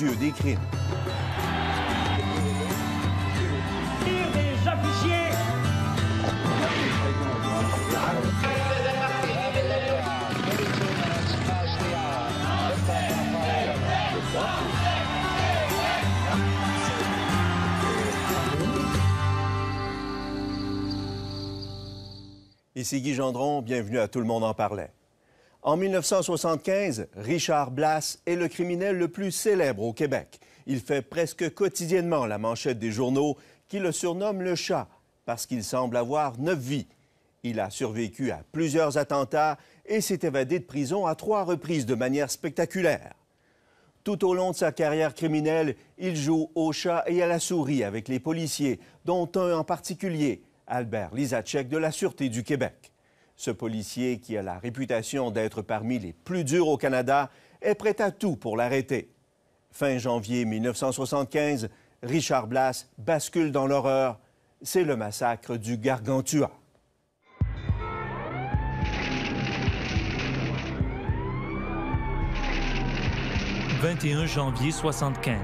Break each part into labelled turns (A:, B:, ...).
A: vertueux des crimes.
B: Des officiers.
A: Ici Guy Gendron, bienvenue à Tout le monde en parlait. En 1975, Richard Blass est le criminel le plus célèbre au Québec. Il fait presque quotidiennement la manchette des journaux qui le surnomment le chat parce qu'il semble avoir 9 vies. Il a survécu à plusieurs attentats et s'est évadé de prison à 3 reprises de manière spectaculaire. Tout au long de sa carrière criminelle, il joue au chat et à la souris avec les policiers, dont un en particulier, Albert Lisacek de la Sûreté du Québec. Ce policier, qui a la réputation d'être parmi les plus durs au Canada, est prêt à tout pour l'arrêter. Fin janvier 1975, Richard Blass bascule dans l'horreur. C'est le massacre du Gargantua.
C: « 21 janvier 75,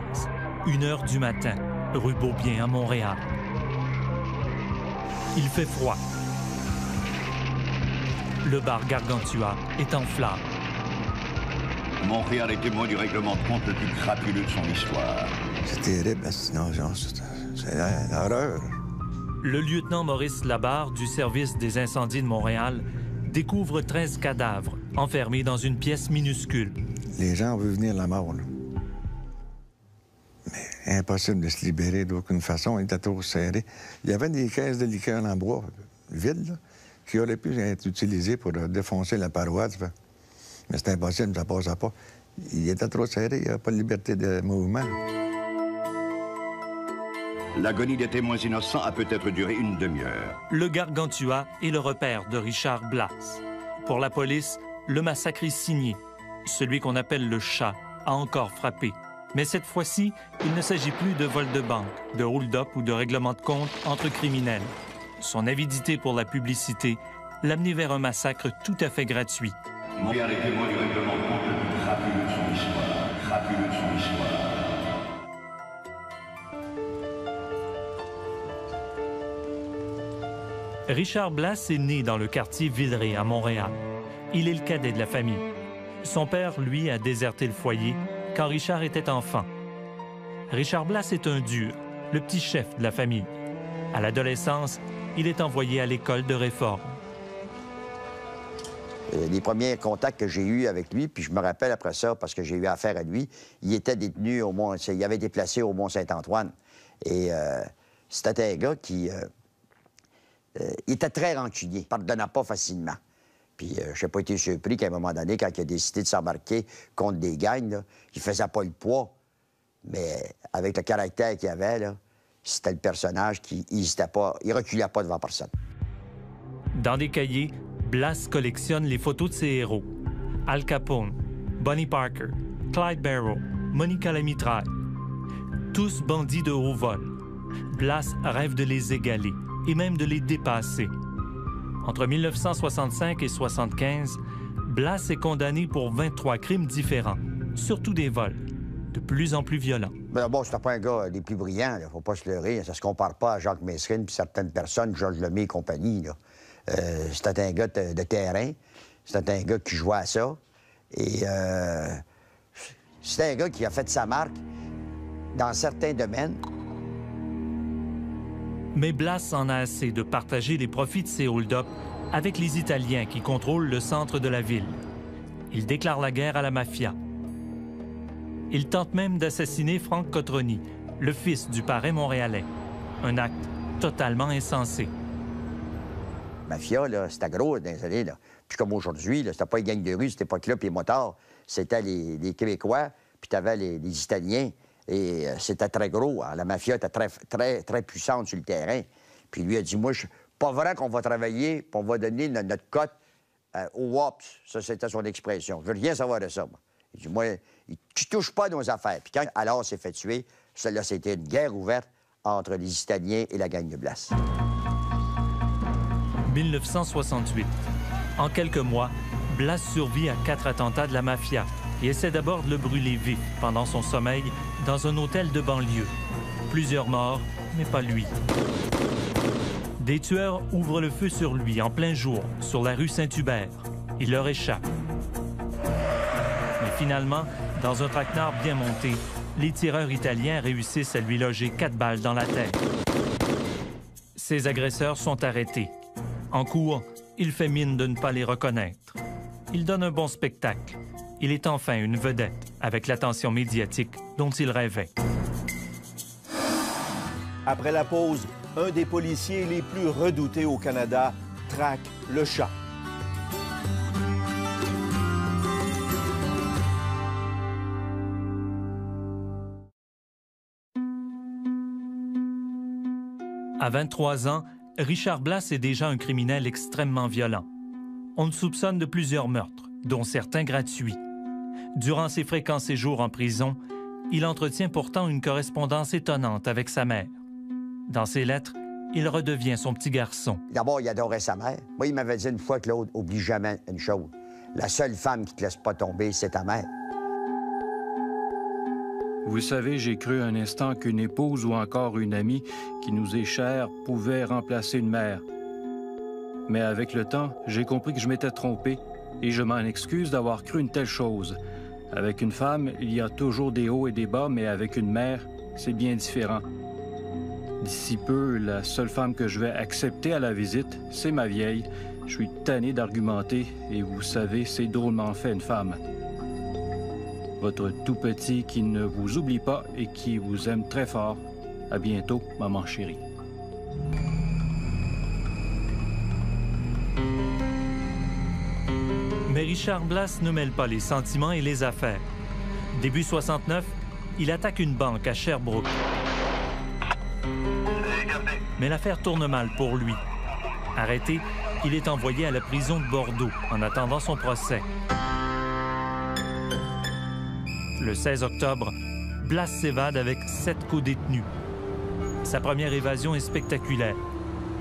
C: 1h du matin, rue Beaubien à Montréal. Il fait froid. Le bar Gargantua est en flammes.
D: Montréal est témoin du règlement de compte le plus crapuleux de son histoire.
E: C'est terrible, sinon, c'est l'horreur.
C: Le lieutenant Maurice Labarre du service des incendies de Montréal découvre 13 cadavres enfermés dans une pièce minuscule.
E: Les gens ont vu venir la mort, là. Mais impossible de se libérer d'aucune façon, il était trop serré. Il y avait des caisses de liqueur en bois vides, là, qui auraient pu être utilisées pour défoncer la paroi. Mais c'était impossible, ça ne passait pas. Il était trop serré, il n'y avait pas de liberté de mouvement.
D: L'agonie des témoins innocents a peut-être duré une demi-heure.
C: Le Gargantua est le repère de Richard Blass. Pour la police, le massacre est signé. Celui qu'on appelle le chat a encore frappé. Mais cette fois-ci, il ne s'agit plus de vol de banque, de hold-up ou de règlement de compte entre criminels. Son avidité pour la publicité l'a amené vers un massacre tout à fait gratuit.
D: Montréal est témoin du règlement de compte le plus crapuleux de son histoire. Crapuleux de son histoire.
C: Richard Blass est né dans le quartier Villeray à Montréal. Il est le cadet de la famille. Son père, lui, a déserté le foyer quand Richard était enfant. Richard Blass est un dur, le petit chef de la famille. À l'adolescence, il est envoyé à l'école de réforme.
F: Les premiers contacts que j'ai eus avec lui, puis je me rappelle après ça, parce que j'ai eu affaire à lui, il était détenu au Mont... Il avait été placé au Mont-Saint-Antoine. Et c'était un gars qui... il était très rancunier, ne pardonnait pas facilement. Puis je n'ai pas été surpris qu'à un moment donné, quand il a décidé de s'embarquer contre des gangs, là, il faisait pas le poids. Mais avec le caractère qu'il avait, là, c'était le personnage qui n'hésitait pas, il reculait pas devant personne.
C: Dans des cahiers, Blass collectionne les photos de ses héros. Al Capone, Bonnie Parker, Clyde Barrow, Monica la mitraille. Tous bandits de haut vol. Blass rêve de les égaler et même de les dépasser. Entre 1965 et 1975, Blass est condamné pour 23 crimes différents, surtout des vols, de plus en plus violents.
F: Ben bon, c'était pas un gars des plus brillants, il ne faut pas se leurrer. Ça se compare pas à Jacques Messrine puis certaines personnes, Georges Lemay et compagnie. C'était un gars de terrain, c'était un gars qui jouait à ça. Et c'était un gars qui a fait sa marque dans certains domaines.
C: Mais Blass en a assez de partager les profits de ses hold-up avec les Italiens qui contrôlent le centre de la ville. Il déclare la guerre à la mafia. Il tente même d'assassiner Frank Cotroni, le fils du parrain montréalais. Un acte totalement insensé.
F: La mafia, là, c'était gros dans les années. Là. Puis comme aujourd'hui, c'était pas les gangs de rue, c'était pas club et motards. C'était les Québécois, puis t'avais les Italiens. Et c'était très gros. Hein. La mafia était très puissante sur le terrain. Puis lui a dit, moi, pas vrai qu'on va travailler, puis on va donner notre cote au WAPS. Ça, c'était son expression. Je veux rien savoir de ça, moi. Il dit, moi, tu touches pas à nos affaires. Puis quand alors s'est fait tuer, celle-là, c'était une guerre ouverte entre les Italiens et la gang de Blass.
C: 1968. En quelques mois, Blass survit à 4 attentats de la mafia. et essaie d'abord de le brûler vif pendant son sommeil dans un hôtel de banlieue. Plusieurs morts, mais pas lui. Des tueurs ouvrent le feu sur lui en plein jour, sur la rue Saint-Hubert. Il leur échappe. Mais finalement, dans un traquenard bien monté, les tireurs italiens réussissent à lui loger 4 balles dans la tête. Ses agresseurs sont arrêtés. En cours, il fait mine de ne pas les reconnaître. Il donne un bon spectacle. Il est enfin une vedette, avec l'attention médiatique dont il rêvait.
A: Après la pause, un des policiers les plus redoutés au Canada traque le chat.
C: À 23 ans, Richard Blass est déjà un criminel extrêmement violent. On le soupçonne de plusieurs meurtres, dont certains gratuits. Durant ses fréquents séjours en prison, il entretient pourtant une correspondance étonnante avec sa mère. Dans ses lettres, il redevient son petit garçon.
F: D'abord, il adorait sa mère. Moi, il m'avait dit une fois, Claude, oublie jamais une chose. La seule femme qui te laisse pas tomber, c'est ta mère.
B: Vous savez, j'ai cru un instant qu'une épouse ou encore une amie qui nous est chère pouvait remplacer une mère. Mais avec le temps, j'ai compris que je m'étais trompé et je m'en excuse d'avoir cru une telle chose. Avec une femme, il y a toujours des hauts et des bas, mais avec une mère, c'est bien différent. D'ici peu, la seule femme que je vais accepter à la visite, c'est ma vieille. Je suis tanné d'argumenter et vous savez, c'est drôlement fait une femme. Votre tout petit qui ne vous oublie pas et qui vous aime très fort. À bientôt, maman chérie.
C: Mais Richard Blass ne mêle pas les sentiments et les affaires. Début 69, il attaque une banque à Sherbrooke. Mais l'affaire tourne mal pour lui. Arrêté, il est envoyé à la prison de Bordeaux en attendant son procès. Le 16 octobre, Blass s'évade avec 7 co-détenus. Sa première évasion est spectaculaire.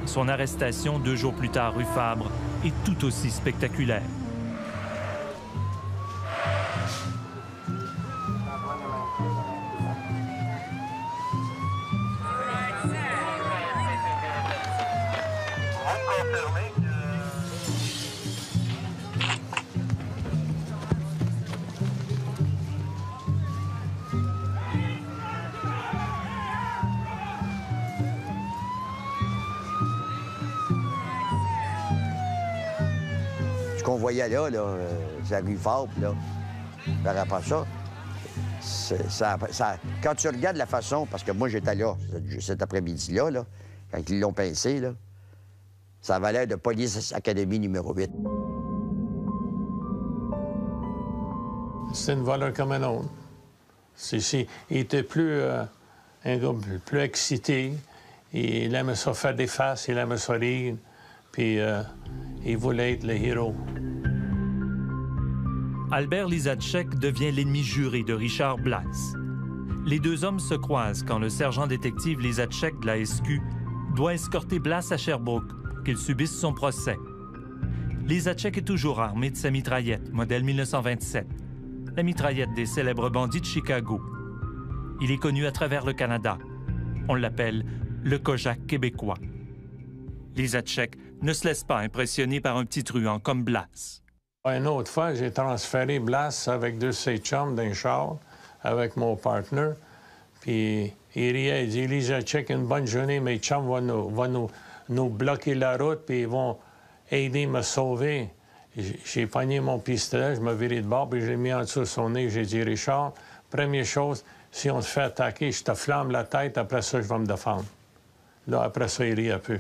C: Son arrestation 2 jours plus tard rue Fabre est tout aussi spectaculaire.
F: Ce qu'on voyait là, la rue Fabre, là, par rapport à ça, quand tu regardes la façon, parce que moi, j'étais là cet après-midi-là, là, quand ils l'ont pincé, là, ça avait l'air de Police Academy numéro 8.
G: C'est une voleur comme un autre. Il était plus, un gars plus excité. Il aimait ça faire des faces, il aimait ça rire. Puis il voulait être le héros.
C: Albert Lisacek devient l'ennemi juré de Richard Blass. Les deux hommes se croisent quand le sergent-détective Lisacek de la SQ doit escorter Blass à Sherbrooke pour qu'il subisse son procès. Lisacek est toujours armé de sa mitraillette, modèle 1927, la mitraillette des célèbres bandits de Chicago. Il est connu à travers le Canada. On l'appelle le Kojak québécois. Lisacek ne se laisse pas impressionner par un petit truand comme Blass.
G: Une autre fois, j'ai transféré Blass avec 2 de ses chums d'un char, avec mon partner. Puis il riait, il dit, Lisacek, une bonne journée, mes chums vont nous bloquer la route, puis ils vont aider à me sauver. J'ai pogné mon pistolet, je me virais de bord, puis je l'ai mis en dessous de son nez. J'ai dit, Richard, première chose, si on se fait attaquer, je te flamme la tête, après ça, je vais me défendre. Là, après ça, il rit un peu.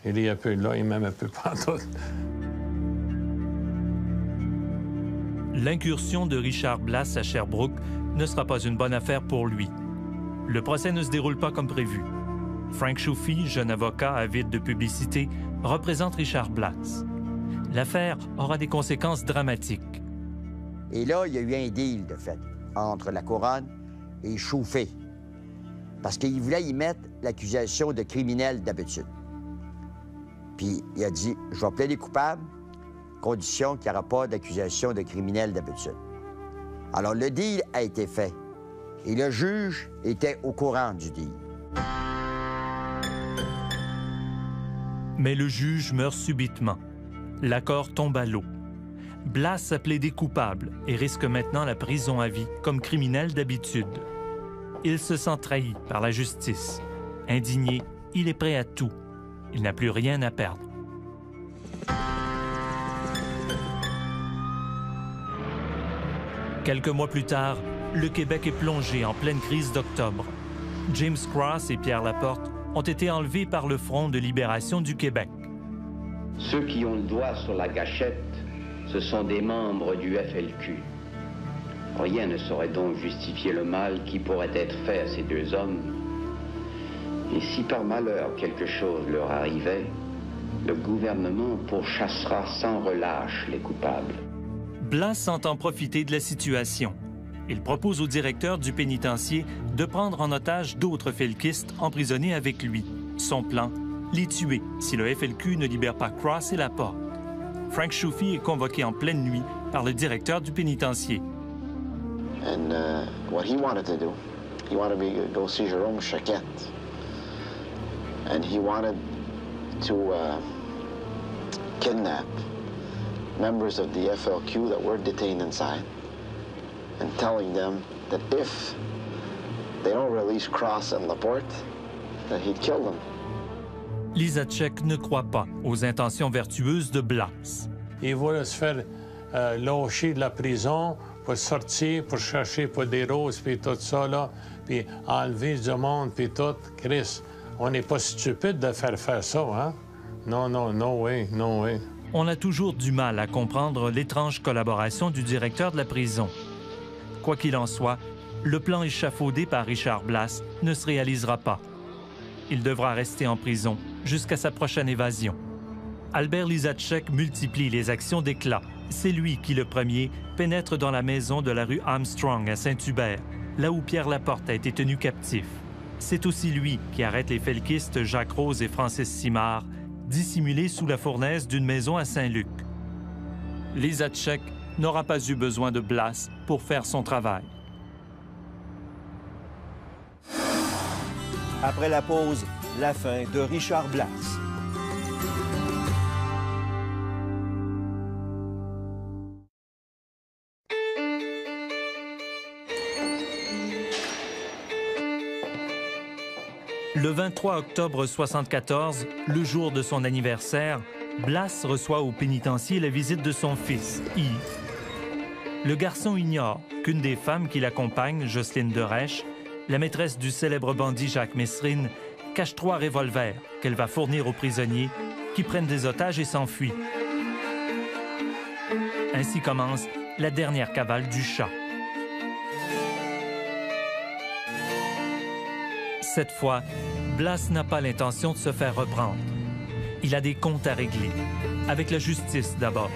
G: Il rit un peu, là, il m'aime un peu partout.
C: L'incursion de Richard Blass à Sherbrooke ne sera pas une bonne affaire pour lui. Le procès ne se déroule pas comme prévu. Frank Schuffy, jeune avocat avide de publicité, représente Richard Blass. L'affaire aura des conséquences dramatiques.
F: Et là, il y a eu un deal, de fait, entre la Couronne et Schuffy. Parce qu'il voulait y mettre l'accusation de criminel d'habitude. Puis il a dit, je vais plaider coupable, condition qu'il n'y aura pas d'accusation de criminel d'habitude. Alors, le deal a été fait. Et le juge était au courant du deal.
C: Mais le juge meurt subitement. L'accord tombe à l'eau. Blas a plaidé coupable et risque maintenant la prison à vie comme criminel d'habitude. Il se sent trahi par la justice. Indigné, il est prêt à tout. Il n'a plus rien à perdre. Quelques mois plus tard, le Québec est plongé en pleine crise d'octobre. James Cross et Pierre Laporte ont été enlevés par le Front de libération du Québec.
D: Ceux qui ont le doigt sur la gâchette, ce sont des membres du FLQ. Rien ne saurait donc justifier le mal qui pourrait être fait à ces deux hommes. Et si par malheur quelque chose leur arrivait, le gouvernement pourchassera sans relâche les coupables.
C: Blas entend profiter de la situation. Il propose au directeur du pénitencier de prendre en otage d'autres felkistes emprisonnés avec lui. Son plan, les tuer si le FLQ ne libère pas Cross et Laporte. Frank Choufi est convoqué en pleine nuit par le directeur du pénitencier.
H: And what he wanted to do, he wanted to go see Jérôme Choquette. And he wanted to kidnap members of the FLQ that were detained inside and telling them that if they don't release Cross and Laporte, that he'd kill them.
C: Lisacek ne croit pas aux intentions vertueuses de Blas.
G: Il voulait se faire lâcher de la prison pour sortir, pour chercher pour des roses, puis tout ça, là, puis enlever du monde, puis tout. Chris, on n'est pas stupide de faire ça, hein? Non, non, no way, no way.
C: On a toujours du mal à comprendre l'étrange collaboration du directeur de la prison. Quoi qu'il en soit, le plan échafaudé par Richard Blas ne se réalisera pas. Il devra rester en prison jusqu'à sa prochaine évasion. Albert Lisacek multiplie les actions d'éclat. C'est lui qui, le premier, pénètre dans la maison de la rue Armstrong à Saint-Hubert, là où Pierre Laporte a été tenu captif. C'est aussi lui qui arrête les felkistes Jacques Rose et Francis Simard, dissimulés sous la fournaise d'une maison à Saint-Luc. Lisacek n'aura pas eu besoin de Blas pour faire son travail.
A: Après la pause, la fin de Richard Blas.
C: Le 23 octobre 1974, le jour de son anniversaire, Blas reçoit au pénitencier la visite de son fils, Yves. Le garçon ignore qu'une des femmes qui l'accompagne, Jocelyne Derèche, la maîtresse du célèbre bandit Jacques Messrine, cache 3 revolvers qu'elle va fournir aux prisonniers qui prennent des otages et s'enfuient. Ainsi commence la dernière cavale du chat. Cette fois, Blas n'a pas l'intention de se faire reprendre. Il a des comptes à régler, avec la justice d'abord.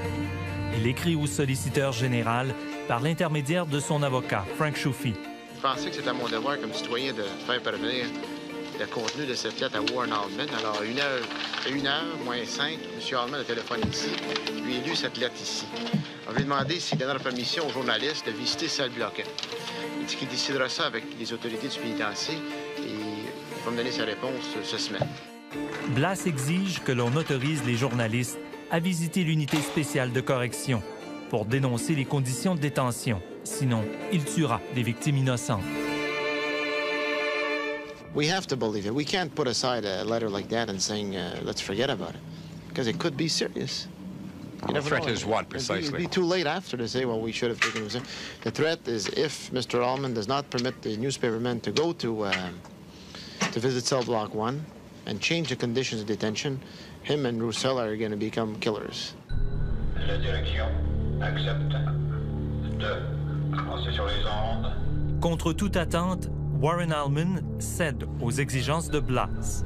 C: Il écrit au solliciteur général par l'intermédiaire de son avocat, Frank Choufi.
H: Je pensais que c'était mon devoir comme citoyen de faire parvenir le contenu de cette lettre à Warren Allman. Alors, à 1h moins 5, M. Allman a téléphoné ici. Je lui ai lu cette lettre ici. On lui a demandé s'il donnera permission aux journalistes de visiter Cell Bloquet. Il dit qu'il décidera ça avec les autorités du pénitencier et il va me donner sa réponse cette semaine.
C: Blas exige que l'on autorise les journalistes à visiter l'unité spéciale de correction pour dénoncer les conditions de détention. Sinon, il tuera des victimes innocentes.
H: We have to believe it. We can't put aside a letter like that and saying, let's forget about it, because it could be serious.
I: The threat is what, precisely?
H: It'd be too late after to say, well, we should have taken it. The threat is if Mr. Allman does not permit the newspapermen to go to visit Cell Block 1 and change the conditions of detention, him and Roussel are going to become killers.
D: La direction accepte de commencer sur les ondes.
C: Contre toute attente, Warren Allman cède aux exigences de Blas.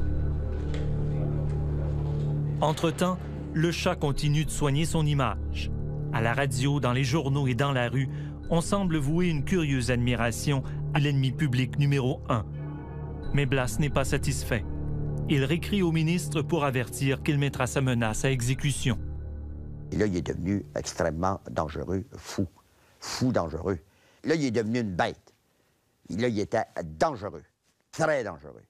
C: Entre-temps, le chat continue de soigner son image. À la radio, dans les journaux et dans la rue, on semble vouer une curieuse admiration à l'ennemi public numéro 1. Mais Blas n'est pas satisfait. Il réécrit au ministre pour avertir qu'il mettra sa menace à exécution.
F: Et là, il est devenu extrêmement dangereux, fou dangereux. Là, il est devenu une bête. Là, il était dangereux, très dangereux.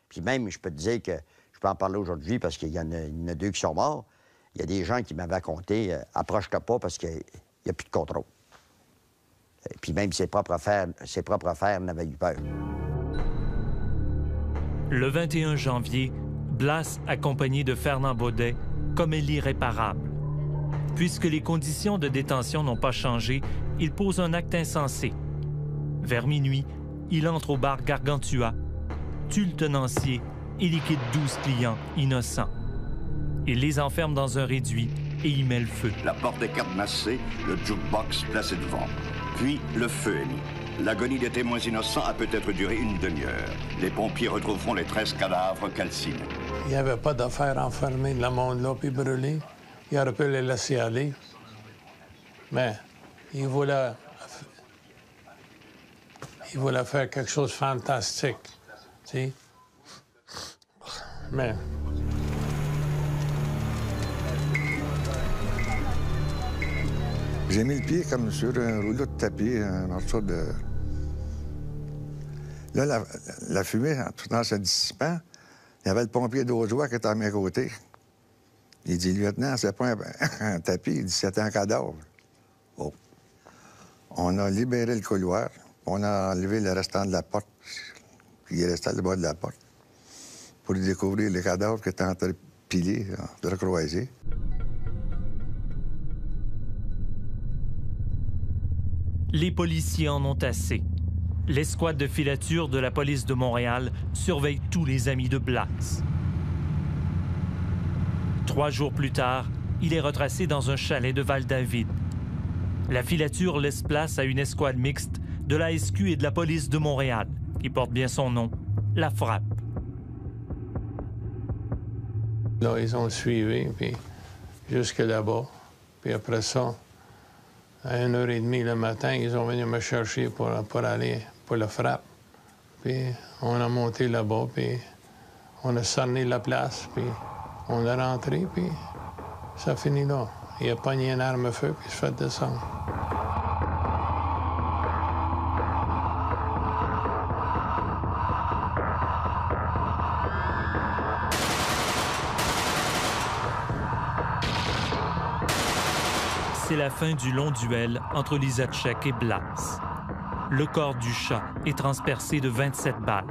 F: Puis même, je peux te dire que, je peux en parler aujourd'hui parce qu'il y en a 2 qui sont morts. Il y a des gens qui m'avaient raconté « Approche-toi pas parce qu'il n'y a plus de contrôle. » Puis même ses propres frères n'avaient eu peur.
C: Le 21 janvier, Blas, accompagné de Fernand Baudet, commet l'irréparable. Puisque les conditions de détention n'ont pas changé, il pose un acte insensé. Vers minuit, il entre au bar Gargantua, tue le tenancier et liquide 12 clients innocents. Il les enferme dans un réduit et y met le feu.
J: La porte est cadenassée, le jukebox placé devant. Puis, le feu est mis. L'agonie des témoins innocents a peut-être duré une demi-heure. Les pompiers retrouveront les 13 cadavres calcinés.
G: Il n'y avait pas d'affaire enfermer le monde là puis brûler. Il aurait pu les laisser aller. Mais il voulait faire quelque chose de fantastique. Tu sais? Mais...
E: J'ai mis le pied comme sur un rouleau de tapis, un morceau de... Là, la fumée, tout en se dissipant, il y avait le pompier d'Aujoie qui était à mes côtés. Il dit, lieutenant, c'est pas un tapis, il dit, c'est un cadavre. Oh. On a libéré le couloir, on a enlevé le restant de la porte, qui restait à le bas de la porte, pour découvrir les cadavres qui étaient entrepilés, recroisés.
C: Les policiers en ont assez. L'escouade de filature de la police de Montréal surveille tous les amis de Blas. 3 jours plus tard, il est retracé dans un chalet de Val-David. La filature laisse place à une escouade mixte de la SQ et de la police de Montréal, qui porte bien son nom, la Frappe.
G: Là, ils ont suivi, puis jusque là-bas. Puis après ça, à 1h30 le matin, ils ont venu me chercher pour aller pour la Frappe. Puis on a monté là-bas, puis on a cerné la place, puis on est rentré, puis ça finit là. Il a pogné une arme à feu, puis il se fait descendre.
C: C'est la fin du long duel entre Lisacek et Blas. Le corps du chat est transpercé de 27 balles.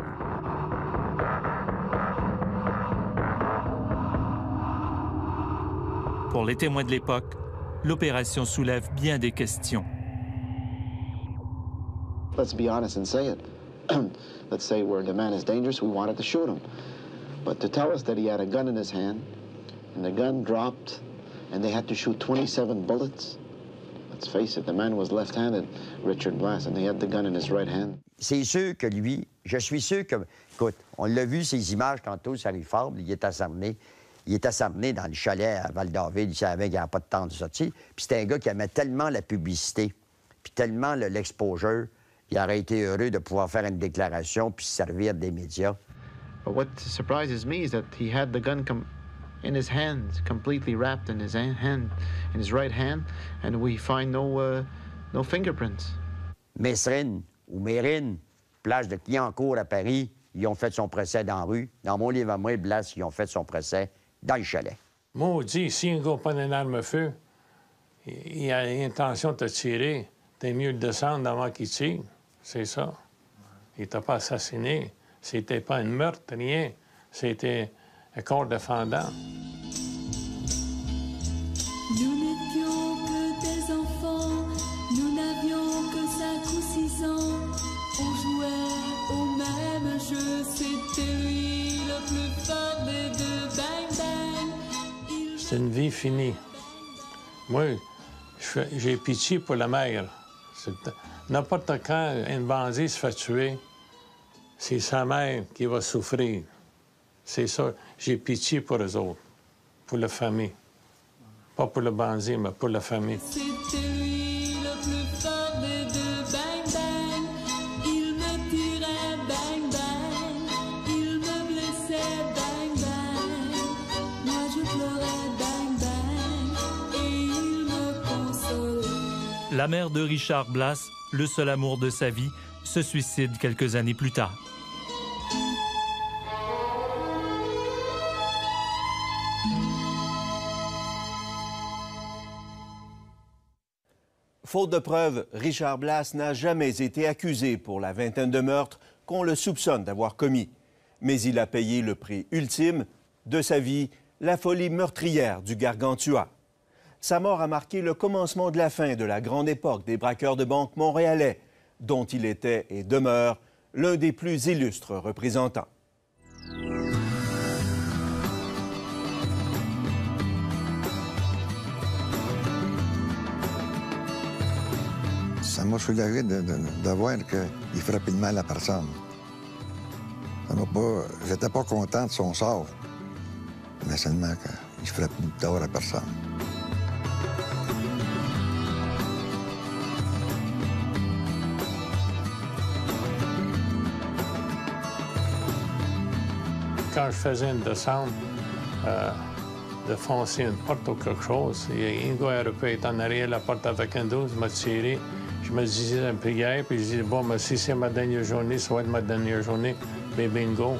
C: Pour les témoins de l'époque, l'opération soulève bien des questions.
H: Let's be honest and say it. Let's say where the man is dangerous, we wanted to shoot him. But to tell us that he had a gun in his hand, and the gun dropped, and they had to shoot 27 bullets. Let's face it, the man was left-handed, Richard Blas, and he had the gun in his right hand.
F: C'est sûr que lui, je suis sûr que... Écoute, on l'a vu, ces images, tantôt, sur Rifford, il est assassiné. Il est assassiné dans le chalet à Val-David, il savait qu'il n'y avait pas de temps de sortie. Puis c'était un gars qui aimait tellement la publicité, puis tellement l'exposure, il aurait été heureux de pouvoir faire une déclaration puis se servir des médias.
H: But what surprises me is that he had the gun in his hand, completely wrapped in his hand, in his right hand, and we find no fingerprints.
F: Messrine ou Mérine, plage de Clignancourt à Paris, ils ont fait son procès dans la rue. Dans mon livre à moi, Blas, ils ont fait son procès dans le chalet.
G: Maudit, si un gars prend une arme à feu, il a l'intention de te tirer, t'es mieux de descendre avant qu'il tire. C'est ça. Il t'a pas assassiné. C'était pas un meurtre, rien. C'était un corps défendant.
K: Nous n'étions que des enfants, nous n'avions que 5 ou 6 ans. On jouait au même jeu, c'était lui le plus fort des deux. Bang, bang.
G: C'est une vie finie. Moi, j'ai pitié pour la mère. N'importe quand un bandit se fait tuer, c'est sa mère qui va souffrir. C'est ça. J'ai pitié pour eux autres, pour la famille. Pas pour le bandit, mais pour la famille.
K: C'était lui le plus fort des deux. Bang, bang. Il me tirait, bang, bang. Il me blessait, bang, bang. Moi, je pleurais, bang, bang. Et il me consolait.
C: La mère de Richard Blas le seul amour de sa vie, se suicide quelques années plus tard.
A: Faute de preuves, Richard Blass n'a jamais été accusé pour la vingtaine de meurtres qu'on le soupçonne d'avoir commis. Mais il a payé le prix ultime de sa vie, la folie meurtrière du Gargantua. Sa mort a marqué le commencement de la fin de la grande époque des braqueurs de banque montréalais, dont il était et demeure l'un des plus illustres représentants.
E: Ça m'a soulagé de voir qu'il frappait le mal à personne. J'étais pas content de son sort, mais seulement qu'il frappe tort à personne.
G: Quand je faisais une descente, de foncer une porte ou quelque chose, il y a un gars européen en arrière de la porte avec un 12, m'a tiré. Je me disais une prière, puis je disais, bon, mais si c'est ma dernière journée, ça va être ma dernière journée, mais bingo.